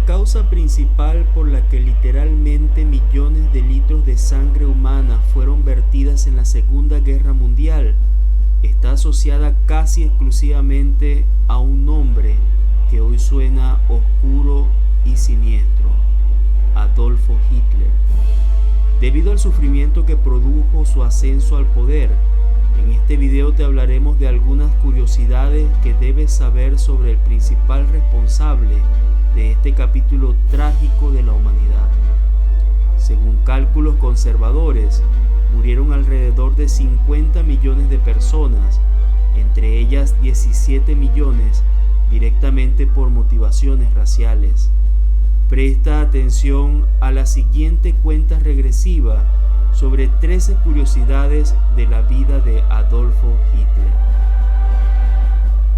causa principal por la que literalmente millones de litros de sangre humana fueron vertidas en la Segunda Guerra Mundial está asociada casi exclusivamente a un nombre que hoy suena oscuro y siniestro: Adolfo Hitler. Debido al sufrimiento que produjo su ascenso al poder, en este video te hablaremos de algunas curiosidades que debes saber sobre el principal responsable de este capítulo trágico de la humanidad. Según cálculos conservadores, murieron alrededor de 50 millones de personas, entre ellas 17 millones directamente por motivaciones raciales. Presta atención a la siguiente cuenta regresiva sobre 13 curiosidades de la vida de Adolfo Hitler.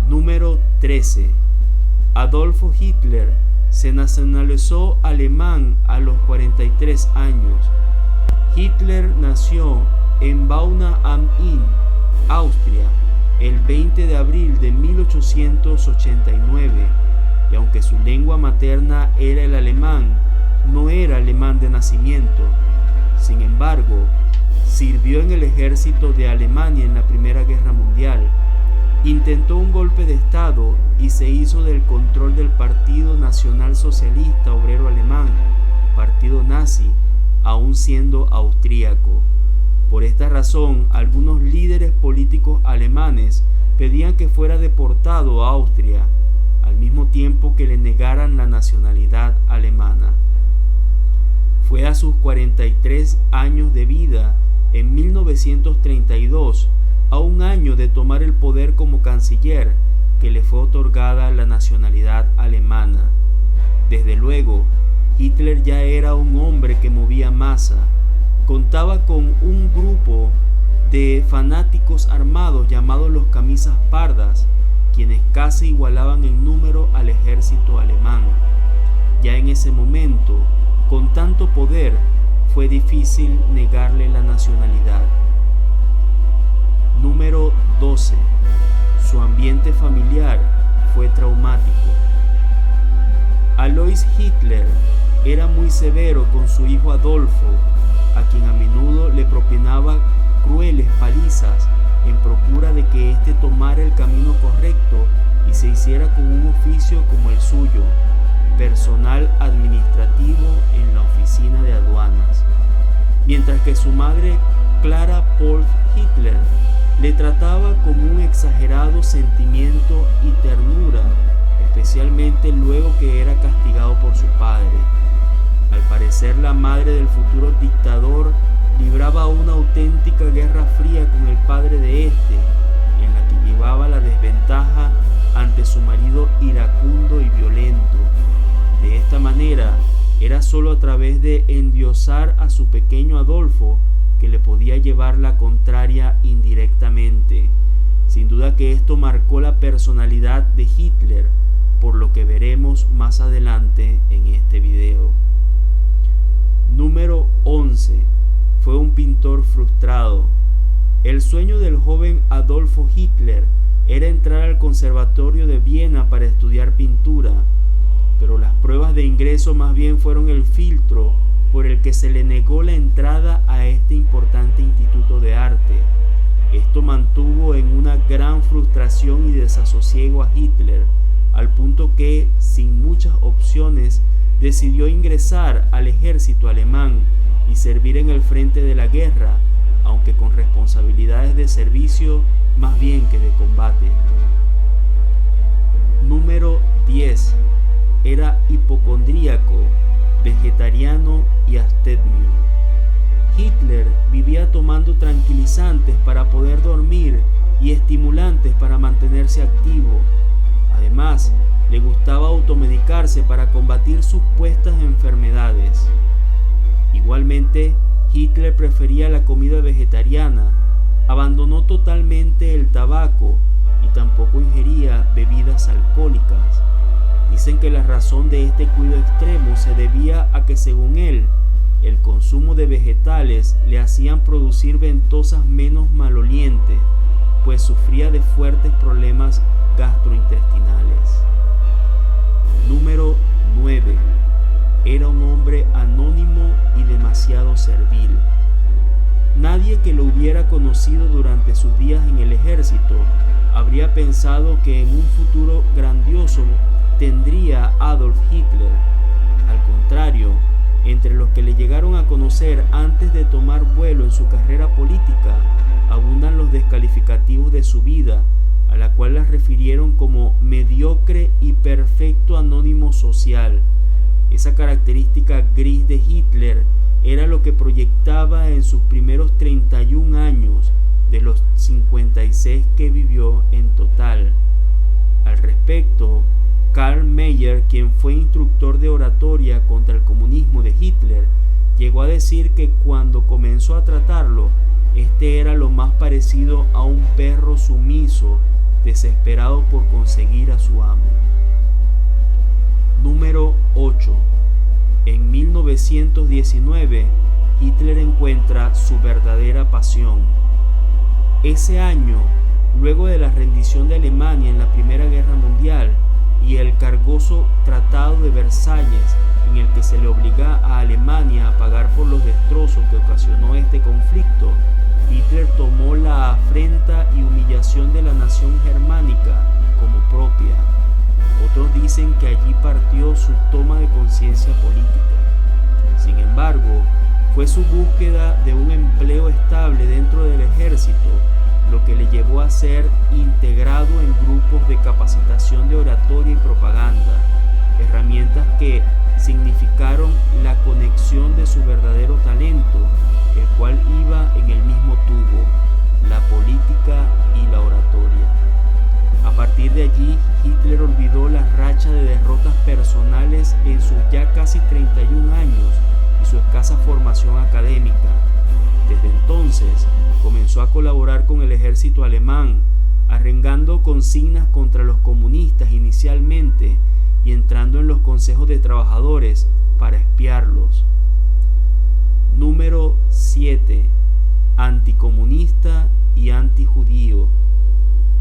Número 13. Adolfo Hitler se nacionalizó alemán a los 43 años. Hitler nació en Bauna am Inn, Austria, el 20 de abril de 1889, y aunque su lengua materna era el alemán, no era alemán de nacimiento. Sin embargo, sirvió en el ejército de Alemania en la Primera Guerra Mundial. Intentó un golpe de Estado y se hizo del control del Partido Nacional Socialista Obrero Alemán, partido nazi, aún siendo austríaco. Por esta razón, algunos líderes políticos alemanes pedían que fuera deportado a Austria, al mismo tiempo que le negaran la nacionalidad alemana. Fue a sus 43 años de vida, en 1932, a un año de tomar el poder como canciller, que le fue otorgada la nacionalidad alemana. Desde luego, Hitler ya era un hombre que movía masa. Contaba con un grupo de fanáticos armados llamados los camisas pardas, quienes casi igualaban en número al ejército alemán. Ya en ese momento, con tanto poder, fue difícil negarle la nacionalidad. Número 12. Su ambiente familiar fue traumático. Alois Hitler era muy severo con su hijo Adolfo, a quien a menudo le propinaba crueles palizas en procura de que éste tomara el camino correcto y se hiciera con un oficio como el suyo, personal administrativo en la oficina de aduanas. Mientras que su madre, Clara Paul Hitler, le trataba con un exagerado sentimiento y ternura, especialmente luego que era castigado por su padre. Al parecer, la madre del futuro dictador libraba una auténtica guerra fría con el padre de este, en la que llevaba la desventaja ante su marido iracundo y violento. De esta manera, era solo a través de endiosar a su pequeño Adolfo que le podía llevar la contraria indirectamente. Sin duda que esto marcó la personalidad de Hitler, por lo que veremos más adelante en este video. Número 11. Fue un pintor frustrado. El sueño del joven Adolfo Hitler era entrar al Conservatorio de Viena para estudiar pintura, pero las pruebas de ingreso más bien fueron el filtro por el que se le negó la entrada a este importante instituto de arte. Esto mantuvo en una gran frustración y desasosiego a Hitler, al punto que, sin muchas opciones, decidió ingresar al ejército alemán y servir en el frente de la guerra, aunque con responsabilidades de servicio más bien que de combate. Número 10. Era hipocondríaco, vegetariano y abstemio. Hitler vivía tomando tranquilizantes para poder dormir y estimulantes para mantenerse activo. Además, le gustaba automedicarse para combatir supuestas enfermedades. Igualmente, Hitler prefería la comida vegetariana, abandonó totalmente el tabaco y tampoco ingería bebidas alcohólicas. Dicen que la razón de este cuidado extremo se debía a que, según él, el consumo de vegetales le hacían producir ventosas menos malolientes, pues sufría de fuertes problemas gastrointestinales. Número 9. era un hombre anónimo y demasiado servil. Nadie que lo hubiera conocido durante sus días en el ejército habría pensado que en un futuro grandioso tendría Adolf Hitler. Al contrario, entre los que le llegaron a conocer antes de tomar vuelo en su carrera política, abundan los descalificativos de su vida, a la cual las refirieron como mediocre y perfecto anónimo social. Esa característica gris de Hitler era lo que proyectaba en sus primeros 31 años de los 56 que vivió en total. Al respecto, Karl Mayer, quien fue instructor de oratoria contra el comunismo de Hitler, llegó a decir que cuando comenzó a tratarlo, este era lo más parecido a un perro sumiso, desesperado por conseguir a su amo. Número 8. En 1919, Hitler encuentra su verdadera pasión. Ese año, luego de la rendición de Alemania en la Primera Guerra Mundial y el cargoso Tratado de Versalles, en el que se le obliga a Alemania a pagar por los destrozos que ocasionó este conflicto, Hitler tomó la afrenta y humillación de la nación germánica como propia. Otros dicen que allí partió su toma de conciencia política. Sin embargo, fue su búsqueda de un empleo estable dentro del ejército lo que le llevó a ser integrado en grupos de capacitación de oratoria y propaganda, herramientas que significaron la conexión de su verdadero talento, el cual iba en el mismo tubo, la política y la oratoria. A partir de allí, Hitler olvidó la racha de derrotas personales en sus ya casi 31 años y su escasa formación académica. Desde entonces, comenzó a colaborar con el ejército alemán, arrengando consignas contra los comunistas inicialmente y entrando en los consejos de trabajadores para espiarlos. Número 7. Anticomunista y antijudío.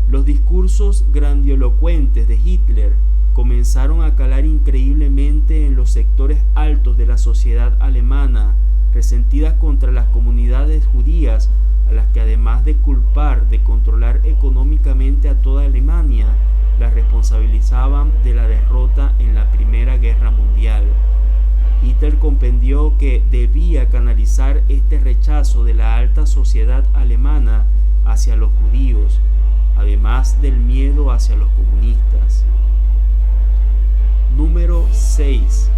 Los discursos grandilocuentes de Hitler comenzaron a calar increíblemente en los sectores altos de la sociedad alemana, resentidas contra las comunidades judías, a las que además de culpar de controlar económicamente a toda Alemania, las responsabilizaban de la derrota en la Primera Guerra Mundial. Hitler comprendió que debía canalizar este rechazo de la alta sociedad alemana hacia los judíos, además del miedo hacia los comunistas. Número 6.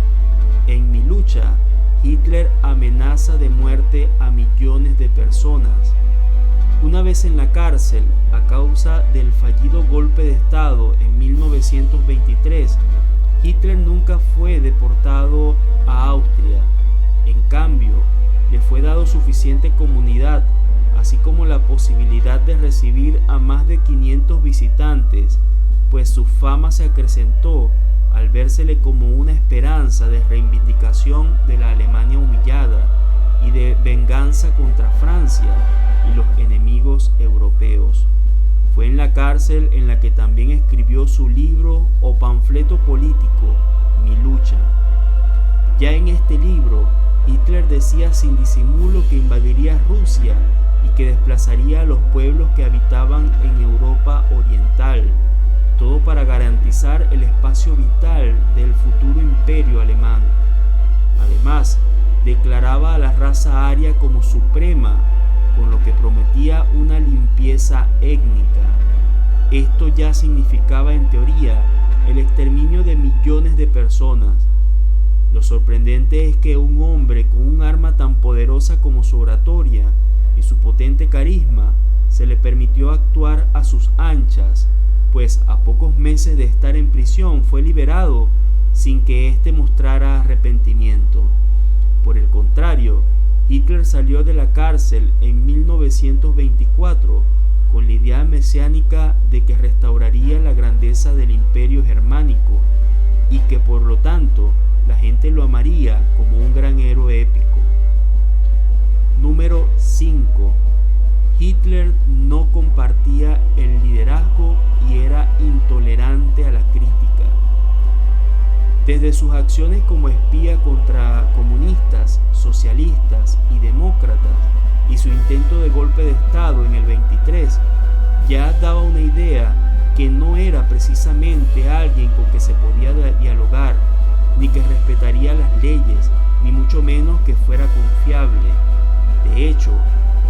En Mi lucha, Hitler amenaza de muerte a millones de personas. Una vez en la cárcel, a causa del fallido golpe de Estado en 1923, Hitler nunca fue deportado a Austria. En cambio, le fue dado suficiente comunidad, así como la posibilidad de recibir a más de 500 visitantes, pues su fama se acrecentó al vérsele como una esperanza de reivindicación de la Alemania humillada y de venganza contra Francia y los enemigos europeos. Fue en la cárcel en la que también escribió su libro o panfleto político, Mi lucha. Ya en este libro, Hitler decía sin disimulo que invadiría Rusia y que desplazaría a los pueblos que habitaban en Europa Oriental, todo para garantizar el espacio vital del futuro imperio alemán. Además, declaraba a la raza aria como suprema, con lo que prometía una limpieza étnica. Esto ya significaba en teoría el exterminio de millones de personas. Lo sorprendente es que un hombre con un arma tan poderosa como su oratoria y su potente carisma se le permitió actuar a sus anchas, pues a pocos meses de estar en prisión fue liberado sin que éste mostrara arrepentimiento. Por el contrario, Hitler salió de la cárcel en 1924 con la idea mesiánica de que restauraría la grandeza del imperio germánico y que por lo tanto la gente lo amaría como un gran héroe épico. Número 5. Hitler no compartía el liderazgo y era intolerante a la crítica. Desde sus acciones como espía contra comunistas, socialistas y demócratas y su intento de golpe de Estado en el 23 ya daba una idea que no era precisamente alguien con que se podía dialogar, ni que respetaría las leyes, ni mucho menos que fuera confiable. De hecho,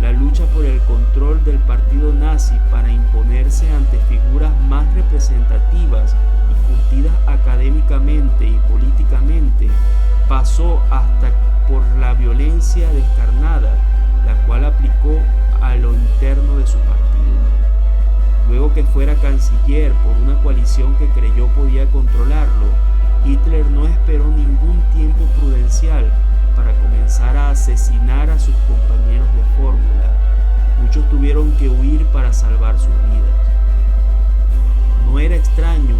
la lucha por el control del partido nazi para imponerse ante figuras más representativas y curtidas académicamente y políticamente pasó hasta por la violencia descarnada, la cual aplicó a lo interno de su partido. Luego que fuera canciller por una coalición que creyó podía controlarlo, Hitler no esperó ningún tiempo prudencial para comenzar a asesinar a sus compañeros de fórmula. Muchos tuvieron que huir para salvar sus vidas. No era extraño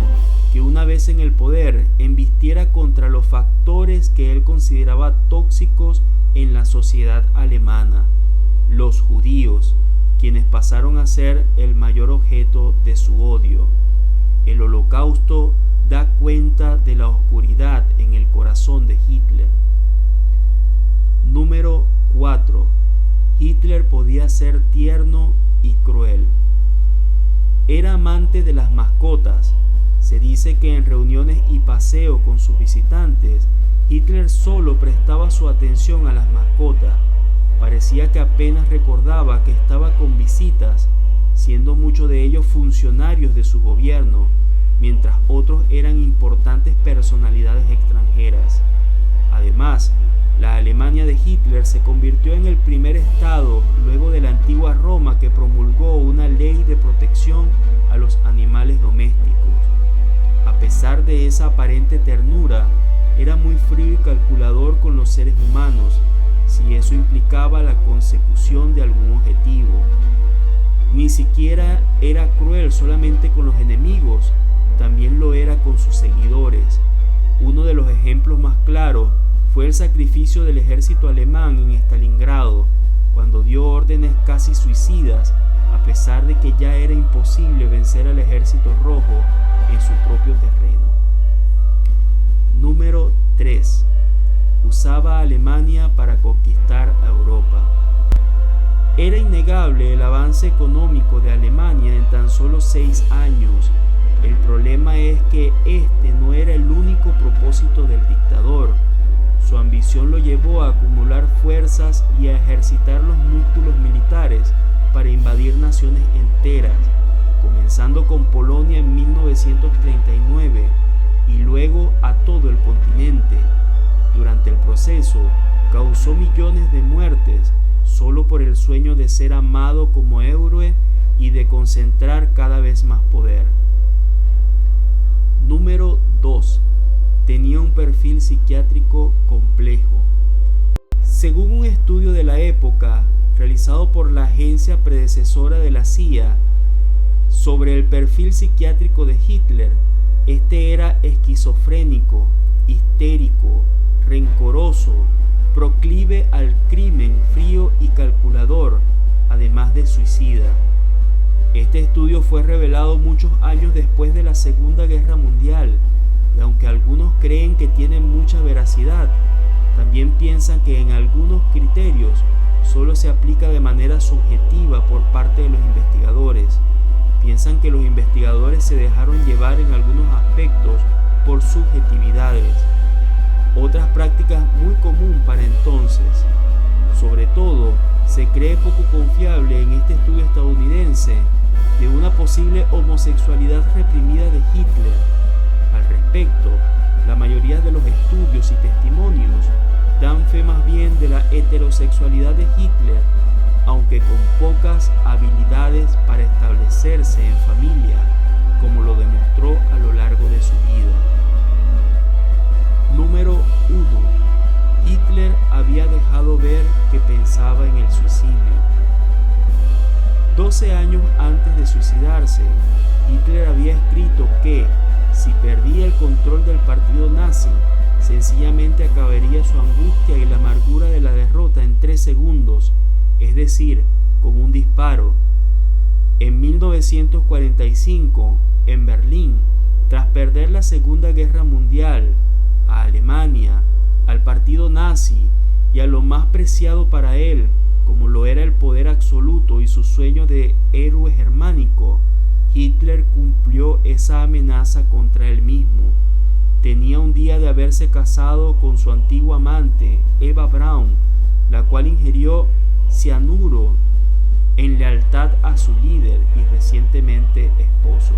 que una vez en el poder embistiera contra los factores que él consideraba tóxicos en la sociedad alemana, los judíos, quienes pasaron a ser el mayor objeto de su odio. El Holocausto da cuenta de la oscuridad en el corazón de Hitler. Número 4. Hitler podía ser tierno y cruel. Era amante de las mascotas. Se dice que en reuniones y paseos con sus visitantes, Hitler solo prestaba su atención a las mascotas. Parecía que apenas recordaba que estaba con visitas, siendo muchos de ellos funcionarios de su gobierno, mientras otros eran importantes personalidades extranjeras. Además, la Alemania de Hitler se convirtió en el primer estado, luego de la antigua Roma, que promulgó una ley de protección a los animales domésticos. A pesar de esa aparente ternura, era muy frío y calculador con los seres humanos, si eso implicaba la consecución de algún objetivo. Ni siquiera era cruel solamente con los enemigos, también lo era con sus seguidores. Uno de los ejemplos más claros fue el sacrificio del ejército alemán en Stalingrado, cuando dio órdenes casi suicidas, a pesar de que ya era imposible vencer al ejército rojo en su propio terreno. Número 3. Usaba a Alemania para conquistar a Europa. Era innegable el avance económico de Alemania en tan solo 6 años. El problema es que este no era el único propósito del dictador. Su ambición lo llevó a acumular fuerzas y a ejercitar los músculos militares para invadir naciones enteras, comenzando con Polonia en 1939 y luego a todo el continente. Durante el proceso, causó millones de muertes solo por el sueño de ser amado como héroe y de concentrar cada vez más poder. Número 2. Tenía un perfil psiquiátrico complejo. Según un estudio de la época, realizado por la agencia predecesora de la CIA, sobre el perfil psiquiátrico de Hitler, este era esquizofrénico, histérico, rencoroso, proclive al crimen, frío y calculador, además de suicida. Este estudio fue revelado muchos años después de la Segunda Guerra Mundial, y aunque algunos creen que tiene mucha veracidad, también piensan que en algunos criterios solo se aplica de manera subjetiva por parte de los investigadores. Piensan que los investigadores se dejaron llevar en algunos aspectos por subjetividades. Otras prácticas muy común para entonces. Sobre todo, se cree poco confiable en este estudio estadounidense de una posible homosexualidad reprimida de Hitler. Al respecto, la mayoría de los estudios y testimonios dan fe más bien de la heterosexualidad de Hitler, aunque con pocas habilidades para establecerse en familia, como lo demostró a lo largo de su vida. Número 1. Hitler había dejado ver que pensaba en el suicidio. 12 años antes de suicidarse, Hitler había escrito que, si perdía el control del partido nazi, sencillamente acabaría su angustia y la amargura de la derrota en 3 segundos, es decir, con un disparo. En 1945, en Berlín, tras perder la Segunda Guerra Mundial, a Alemania, al partido nazi y a lo más preciado para él, como lo era el poder absoluto y su sueño de héroe germánico, Hitler cumplió esa amenaza contra él mismo. Tenía un día de haberse casado con su antigua amante, Eva Braun, la cual ingirió cianuro en lealtad a su líder y recientemente esposo.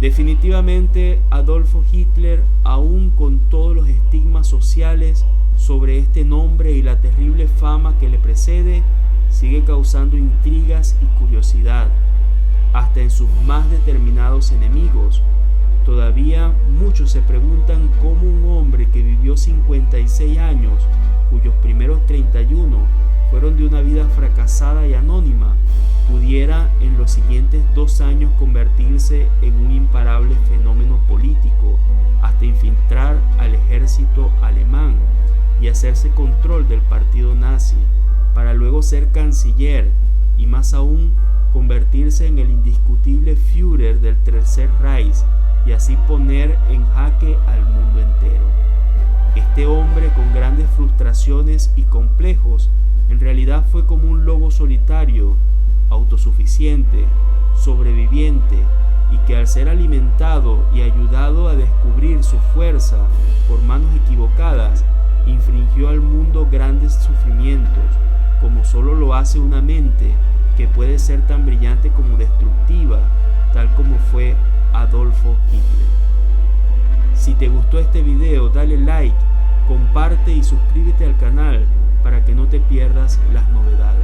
Definitivamente, Adolfo Hitler, aún con todos los estigmas sociales sobre este nombre y la terrible fama que le precede, sigue causando intrigas y curiosidad, hasta en sus más determinados enemigos. Todavía muchos se preguntan cómo un hombre que vivió 56 años, cuyos primeros 31 fueron de una vida fracasada y anónima, pudiera en los siguientes 2 años convertirse en un imparable fenómeno político, hasta infiltrar al ejército alemán y hacerse control del partido nazi, para luego ser canciller y más aún convertirse en el indiscutible Führer del Tercer Reich y así poner en jaque al mundo entero. Este hombre con grandes frustraciones y complejos en realidad fue como un lobo solitario, autosuficiente, sobreviviente, y que al ser alimentado y ayudado a descubrir su fuerza por manos equivocadas, infringió al mundo grandes sufrimientos, como solo lo hace una mente que puede ser tan brillante como destructiva, tal como fue Adolfo Hitler. Si te gustó este video, dale like, comparte y suscríbete al canal para que no te pierdas las novedades.